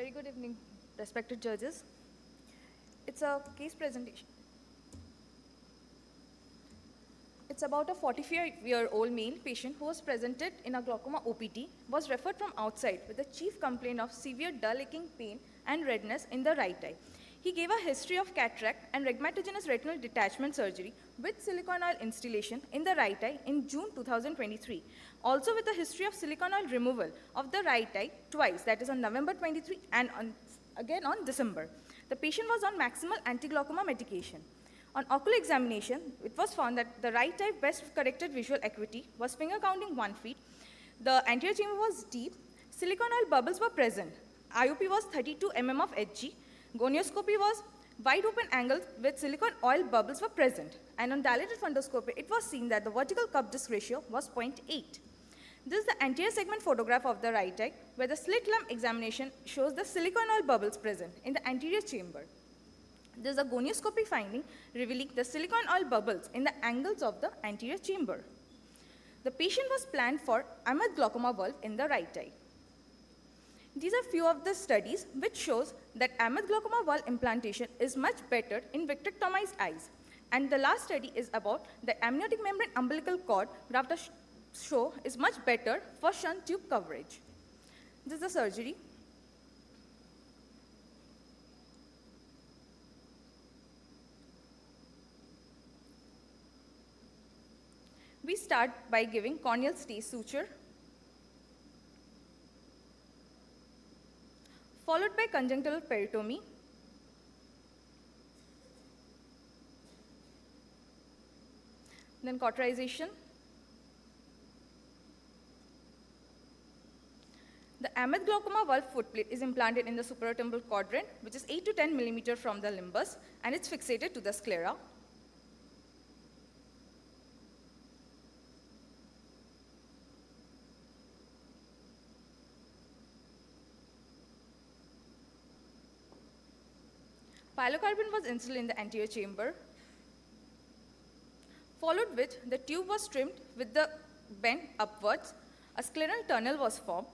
Very good evening, respected judges. It's a case presentation. It's about a 44-year-old male patient who was presented in a glaucoma OPT, was referred from outside with a chief complaint of severe dull aching pain and redness in the right eye. He gave a history of cataract and rhegmatogenous retinal detachment surgery with silicone oil installation in the right eye in June 2023. Also with a history of silicone oil removal of the right eye twice, that is on November 23 and again on December. The patient was on maximal anti-glaucoma medication. On ocular examination, it was found that the right eye best corrected visual acuity was finger counting 1 feet. The anterior chamber was deep. Silicone oil bubbles were present. IOP was 32 mm of Hg. Gonioscopy was wide open angle with silicone oil bubbles were present. And on dilated fundoscopy, it was seen that the vertical cup disc ratio was 0.8. This is the anterior segment photograph of the right eye, where the slit lamp examination shows the silicone oil bubbles present in the anterior chamber. There is a gonioscopy finding revealing the silicone oil bubbles in the angles of the anterior chamber. The patient was planned for AMAT glaucoma valve in the right eye. These are few of the studies which shows that AMAT glaucoma valve implantation is much better in vitrectomized eyes. And the last study is about the amniotic membrane umbilical cord graft show is much better for shunt tube coverage. This is the surgery. We start by giving corneal stase suture, followed by conjunctival peritomy, then cauterization. The AMAT glaucoma valve footplate is implanted in the supratemporal quadrant, which is 8 to 10 mm from the limbus, and it's fixated to the sclera. Pilocarpine was installed in the anterior chamber, followed with the tube was trimmed with the bend upwards. A scleral tunnel was formed.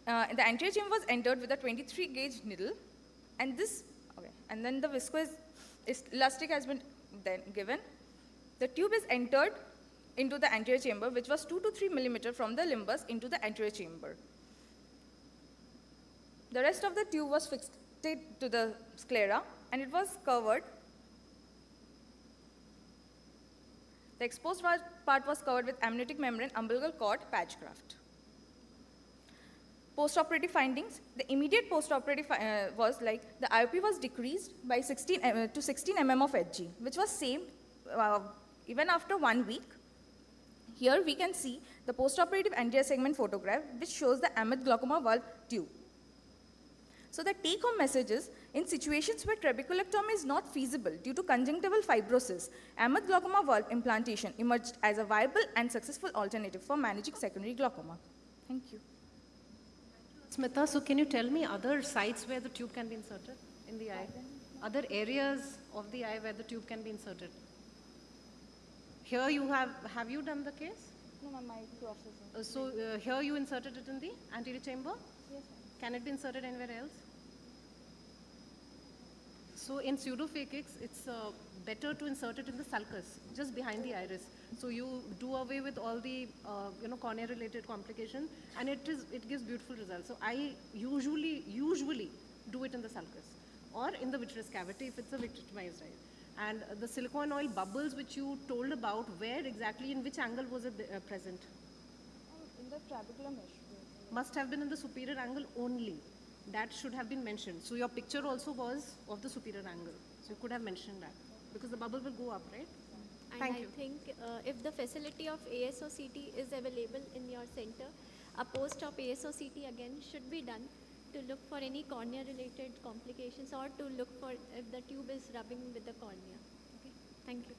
The anterior chamber was entered with a 23 gauge needle, and then the viscous elastic has been then given. The tube is entered into the anterior chamber, which was 2 to 3 mm from the limbus into the anterior chamber. The rest of the tube was fixed to the sclera, and it was covered. The exposed part was covered with amniotic membrane umbilical cord patch graft. Postoperative findings. The immediate postoperative was like the IOP was decreased by 16 mm of Hg, which was same even after 1 week. Here we can see the postoperative anterior segment photograph, which shows the AMAT glaucoma valve tube. So the take-home message is, in situations where trabeculectomy is not feasible due to conjunctival fibrosis, AMAT glaucoma valve implantation emerged as a viable and successful alternative for managing secondary glaucoma. Thank you. Smita, so can you tell me other sites where the tube can be inserted in the eye? Other areas of the eye where the tube can be inserted? Here you have you done the case? No, my process. So here you inserted it in the anterior chamber? Yes, Can it be inserted anywhere else? So in pseudophakics, it's better to insert it in the sulcus, just behind the iris. So you do away with all the cornea-related complications, and it gives beautiful results. So I usually do it in the sulcus or in the vitreous cavity if it's a vitrectomized eye. And the silicone oil bubbles which you told about, where exactly, in which angle was it present? in the trabecular mesh. Must have been in the superior angle only. That should have been mentioned. So your picture also was of the superior angle. So you could have mentioned that, because the bubble will go up, right? And Thank I you. think if the facility of ASOCT is available in your center, a post-op ASOCT again should be done to look for any cornea-related complications or to look for if the tube is rubbing with the cornea. Okay, thank you.